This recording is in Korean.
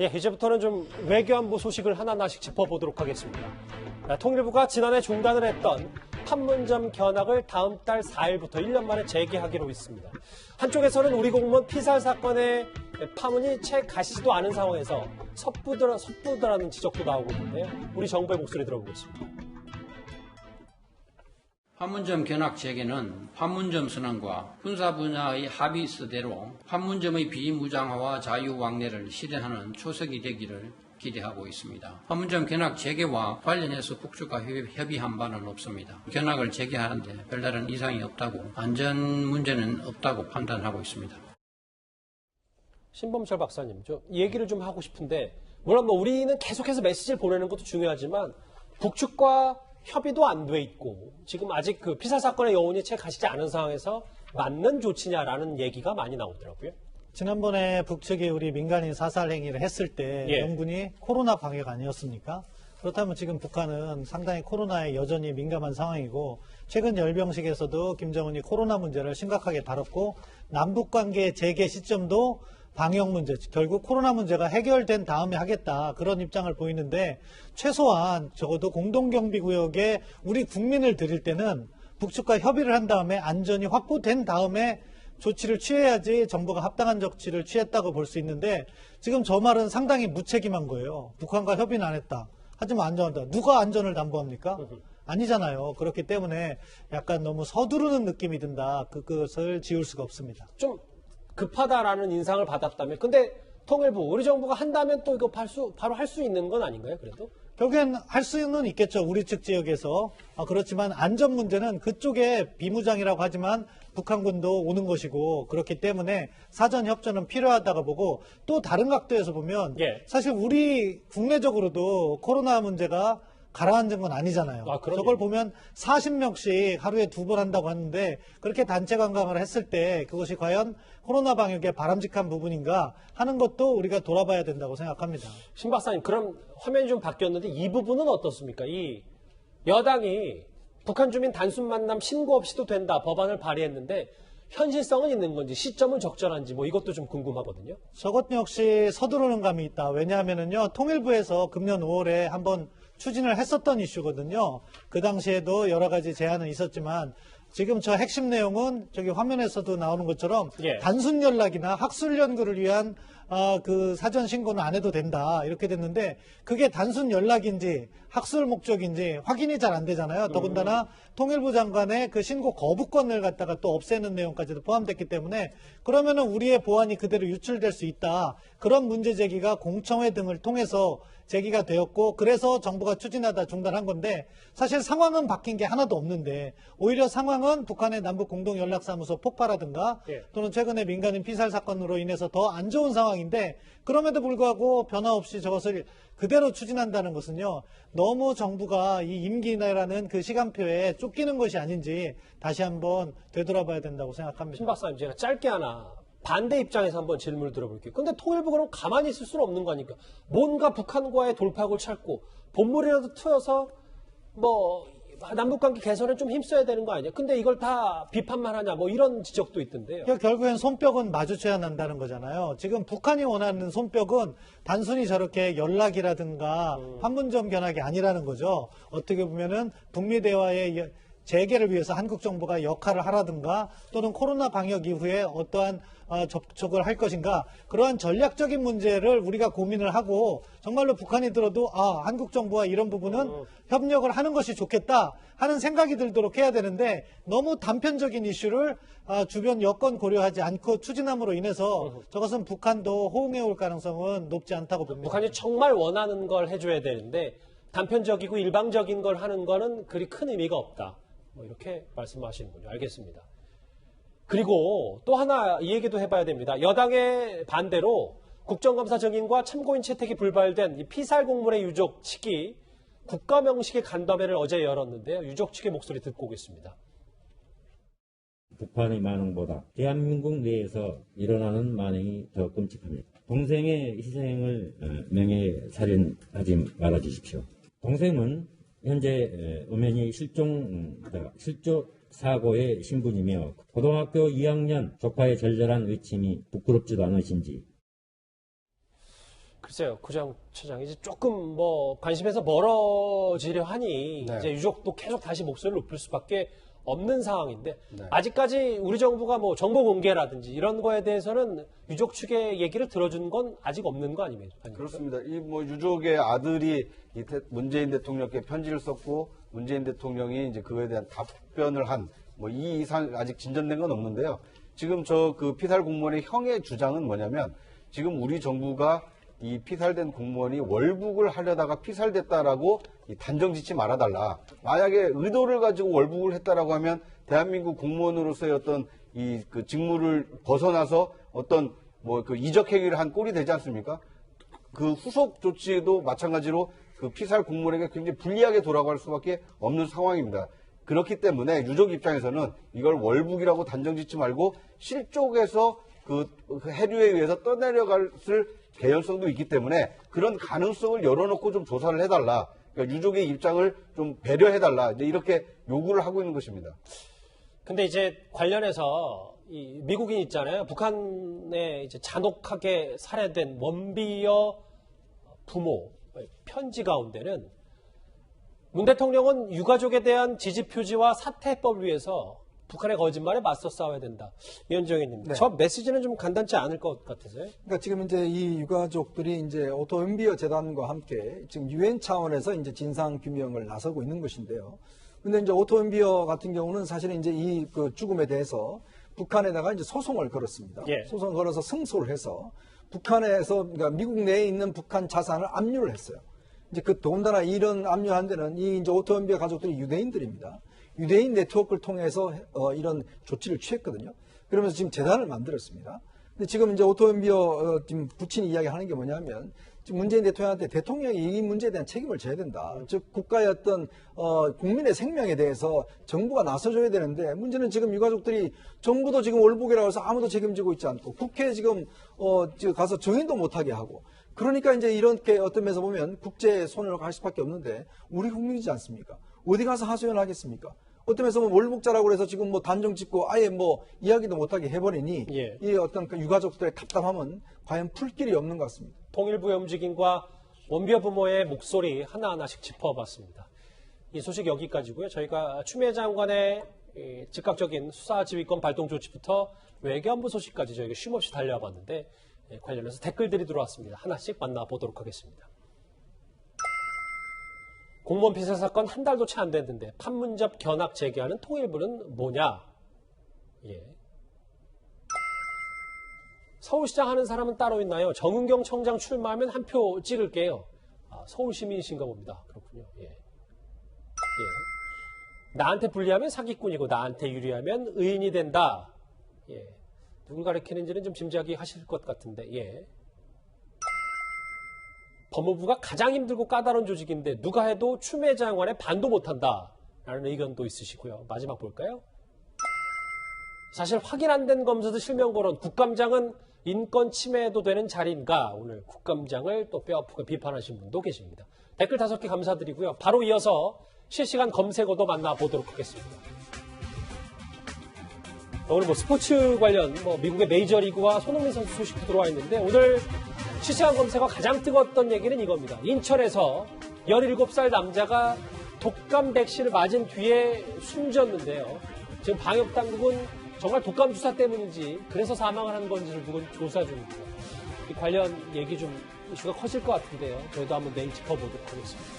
예, 이제부터는 좀 외교안보 소식을 하나하나씩 짚어보도록 하겠습니다. 통일부가 지난해 중단을 했던 판문점 견학을 다음 달 4일부터 1년 만에 재개하기로 했습니다. 한쪽에서는 우리 공무원 피살 사건의 파문이 채 가시지도 않은 상황에서 섣부르다는 지적도 나오고 있는데요. 우리 정부의 목소리 들어보겠습니다. 판문점 견학 재개는 판문점 선언과 군사 분야의 합의서대로 판문점의 비무장화와 자유왕래를 실현하는 초석이 되기를 기대하고 있습니다. 판문점 견학 재개와 관련해서 북측과 협의한 바는 없습니다. 견학을 재개하는데 별다른 이상이 없다고, 안전 문제는 없다고 판단하고 있습니다. 신범철 박사님, 이 얘기를 좀 하고 싶은데, 물론 우리는 계속해서 메시지를 보내는 것도 중요하지만 북측과 협의도 안 돼 있고 지금 아직 그 피살 사건의 여운이 채 가시지 않은 상황에서 맞는 조치냐라는 얘기가 많이 나오더라고요. 지난번에 북측이 우리 민간인 사살 행위를 했을 때 명분이 코로나 방역 아니었습니까? 그렇다면 지금 북한은 상당히 코로나에 여전히 민감한 상황이고 최근 열병식에서도 김정은이 코로나 문제를 심각하게 다뤘고 남북관계 재개 시점도 방역 문제, 결국 코로나 문제가 해결된 다음에 하겠다 그런 입장을 보이는데 최소한 적어도 공동경비구역에 우리 국민을 들일 때는 북측과 협의를 한 다음에 안전이 확보된 다음에 조치를 취해야지 정부가 합당한 조치를 취했다고 볼 수 있는데 지금 저 말은 상당히 무책임한 거예요. 북한과 협의는 안 했다. 하지만 안전하다. 누가 안전을 담보합니까? 아니잖아요. 그렇기 때문에 약간 너무 서두르는 느낌이 든다. 그것을 지울 수가 없습니다. 좀 급하다라는 인상을 받았다면, 근데 통일부, 우리 정부가 한다면 또 이거 바로 할 수 있는 건 아닌가요, 그래도? 결국엔 할 수는 있겠죠. 우리 측 지역에서. 그렇지만 안전 문제는 그쪽에 비무장이라고 하지만 북한군도 오는 것이고 그렇기 때문에 사전 협조는 필요하다고 보고 또 다른 각도에서 보면 사실 우리 국내적으로도 코로나 문제가 가라앉은 건 아니잖아요. 저걸 보면 40명씩 하루에 2번 한다고 하는데 그렇게 단체 관광을 했을 때 그것이 과연 코로나 방역에 바람직한 부분인가 하는 것도 우리가 돌아봐야 된다고 생각합니다. 신 박사님, 그럼 화면이 좀 바뀌었는데 이 부분은 어떻습니까? 이 여당이 북한 주민 단순 만남 신고 없이도 된다 법안을 발의했는데 현실성은 있는 건지 시점은 적절한지 이것도 좀 궁금하거든요. 저것 역시 서두르는 감이 있다. 왜냐하면요 통일부에서 금년 5월에 한번 추진을 했었던 이슈거든요. 그 당시에도 여러 가지 제안은 있었지만 지금 저 핵심 내용은 저기 화면에서도 나오는 것처럼 단순 연락이나 학술 연구를 위한 그 사전 신고는 안 해도 된다 이렇게 됐는데 그게 단순 연락인지 학술 목적인지 확인이 잘 안 되잖아요. 더군다나 통일부 장관의 그 신고 거부권을 갖다가 또 없애는 내용까지도 포함됐기 때문에 그러면은 우리의 보안이 그대로 유출될 수 있다. 그런 문제 제기가 공청회 등을 통해서 제기가 되었고 그래서 정부가 추진하다 중단한 건데 사실 상황은 바뀐 게 하나도 없는데 오히려 상황은 북한의 남북공동연락사무소 폭파라든가 또는 최근에 민간인 피살 사건으로 인해서 더 안 좋은 상황인데 그럼에도 불구하고 변화 없이 저것을 그대로 추진한다는 것은요 너무 정부가 이 임기 내라는 그 시간표에 쫓기는 것이 아닌지 다시 한번 되돌아봐야 된다고 생각합니다. 신 박사님, 제가 짧게 하나 반대 입장에서 한번 질문을 들어볼게요. 근데 통일부 그럼 가만히 있을 수는 없는 거 아닙니까? 뭔가 북한과의 돌파구를 찾고 본물이라도 트여서 남북관계 개선에 좀 힘써야 되는 거 아니야? 근데 이걸 다 비판만 하냐? 이런 지적도 있던데요. 결국엔 손뼉은 마주쳐야 한다는 거잖아요. 지금 북한이 원하는 손뼉은 단순히 저렇게 연락이라든가 판문점 견학이 아니라는 거죠. 어떻게 보면은 북미 대화의 재개를 위해서 한국 정부가 역할을 하라든가 또는 코로나 방역 이후에 어떠한 접촉을 할 것인가 그러한 전략적인 문제를 우리가 고민을 하고 정말로 북한이 들어도 한국 정부와 이런 부분은 협력을 하는 것이 좋겠다 하는 생각이 들도록 해야 되는데 너무 단편적인 이슈를 주변 여건 고려하지 않고 추진함으로 인해서 저것은 북한도 호응해 올 가능성은 높지 않다고 봅니다. 북한이 정말 원하는 걸 해줘야 되는데 단편적이고 일방적인 걸 하는 거는 그리 큰 의미가 없다. 이렇게 말씀하시는군요. 알겠습니다. 그리고 또 하나 이 얘기도 해봐야 됩니다. 여당의 반대로 국정감사 정인과 참고인 채택이 불발된 이 피살 공문의 유족 측이 국가 명식의 간담회를 어제 열었는데요. 유족 측의 목소리 듣고 오겠습니다. 북한의 만행보다 대한민국 내에서 일어나는 만행이 더 끔찍합니다. 동생의 희생을 명예살인하지 말아주십시오. 동생은 현재 엄연히 실조 사고의 신분이며 고등학교 2학년 조카의 절절한 의침이 부끄럽지도 않으신지. 글쎄요, 구장 처장이 이제 조금 뭐 관심에서 멀어지려 하니 네. 이제 유족도 계속 다시 목소리를 높일 수밖에 없는 상황인데 네. 아직까지 우리 정부가 뭐 정보 공개라든지 이런 거에 대해서는 유족 측의 얘기를 들어준 건 아직 없는 거 아닙니까? 그렇습니다. 이 뭐 유족의 아들이 문재인 대통령께 편지를 썼고 문재인 대통령이 이제 그거에 대한 답변을 한 뭐 이 이상 아직 진전된 건 없는데요. 지금 저 그 피살 공무원의 형의 주장은 뭐냐면 지금 우리 정부가 이 피살된 공무원이 월북을 하려다가 피살됐다라고 이 단정 짓지 말아달라. 만약에 의도를 가지고 월북을 했다라고 하면 대한민국 공무원으로서의 어떤 이 그 직무를 벗어나서 어떤 뭐 그 이적 행위를 한 꼴이 되지 않습니까? 그 후속 조치도 마찬가지로 그 피살 공무원에게 굉장히 불리하게 돌아갈 수밖에 없는 상황입니다. 그렇기 때문에 유족 입장에서는 이걸 월북이라고 단정 짓지 말고 실족에서 그 해류에 의해서 떠내려갈 개연성도 있기 때문에 그런 가능성을 열어놓고 좀 조사를 해달라. 그러니까 유족의 입장을 좀 배려해달라. 이제 이렇게 요구를 하고 있는 것입니다. 근데 이제 관련해서 이 미국인 있잖아요. 북한에 이제 잔혹하게 살해된 원비어 부모 편지 가운데는 문 대통령은 유가족에 대한 지지 표지와 사퇴법을 위해서 북한의 거짓말에 맞서 싸워야 된다. 이현정님, 네. 저 메시지는 좀 간단치 않을 것 같아서요. 그러니까 지금 이제 이 유가족들이 이제 오토 엠비어 재단과 함께 지금 유엔 차원에서 이제 진상 규명을 나서고 있는 것인데요. 근데 이제 오토 엠비어 같은 경우는 사실은 이제 이 그 죽음에 대해서 북한에다가 이제 소송을 걸었습니다. 예. 소송을 걸어서 승소를 해서 북한에서 그러니까 미국 내에 있는 북한 자산을 압류를 했어요. 이제 그 더군다나 이런 압류한 데는 이 이제 오토 엠비어 가족들이 유대인들입니다. 유대인 네트워크를 통해서 이런 조치를 취했거든요. 그러면서 지금 재단을 만들었습니다. 근데 지금 이제 오토 엠비어 지금 부친이 이야기하는 게 뭐냐면 지금 문재인 대통령한테 대통령이 이 문제에 대한 책임을 져야 된다. 즉 국가의 어떤 국민의 생명에 대해서 정부가 나서줘야 되는데 문제는 지금 유가족들이 정부도 지금 월북이라고 해서 아무도 책임지고 있지 않고 국회에 지금 가서 정인도 못하게 하고 그러니까 이제 이렇게 어떤 면에서 보면 국제에 손을 갈 수밖에 없는데 우리 국민이지 않습니까? 어디 가서 하소연을 하겠습니까? 어떤 면에서 뭐 월북자라고 해서 지금 뭐 단정 짓고 아예 뭐 이야기도 못하게 해버리니 예. 이 어떤 그 유가족들의 답답함은 과연 풀 길이 없는 것 같습니다. 통일부의 움직임과 원비어 부모의 목소리 하나하나씩 짚어봤습니다. 이 소식 여기까지고요. 저희가 추미애 장관의 즉각적인 수사지휘권 발동 조치부터 외교안보 소식까지 저희가 쉼없이 달려와봤는데 관련해서 댓글들이 들어왔습니다. 하나씩 만나보도록 하겠습니다. 공무원 피살 사건 한 달도 채 안 됐는데 판문점 견학 재개하는 통일부는 뭐냐? 예. 서울시장 하는 사람은 따로 있나요? 정은경 청장 출마하면 한 표 찍을게요. 아, 서울시민이신가 봅니다. 그렇군요. 예. 예. 나한테 불리하면 사기꾼이고 나한테 유리하면 의인이 된다. 예. 누굴 가리키는지는 좀 짐작이 하실 것 같은데, 예. 법무부가 가장 힘들고 까다로운 조직인데 누가 해도 추미애 장관에 반도 못한다. 라는 의견도 있으시고요. 마지막 볼까요? 사실 확인 안 된 검사들 실명 거론 국감장은 인권 침해도 되는 자리인가? 오늘 국감장을 또 뼈아프게 비판하신 분도 계십니다. 댓글 5개 감사드리고요. 바로 이어서 실시간 검색어도 만나보도록 하겠습니다. 오늘 뭐 스포츠 관련 미국의 메이저리그와 손흥민 선수 소식도 들어와 있는데 오늘 실시간 검색어 가장 뜨거웠던 얘기는 이겁니다. 인천에서 17살 남자가 독감 백신을 맞은 뒤에 숨졌는데요. 지금 방역당국은 정말 독감 주사 때문인지 그래서 사망을 한 건지를 두고 조사 중입니다. 이 관련 얘기 좀 이슈가 커질 것 같은데요. 저희도 한번 내일 짚어보도록 하겠습니다.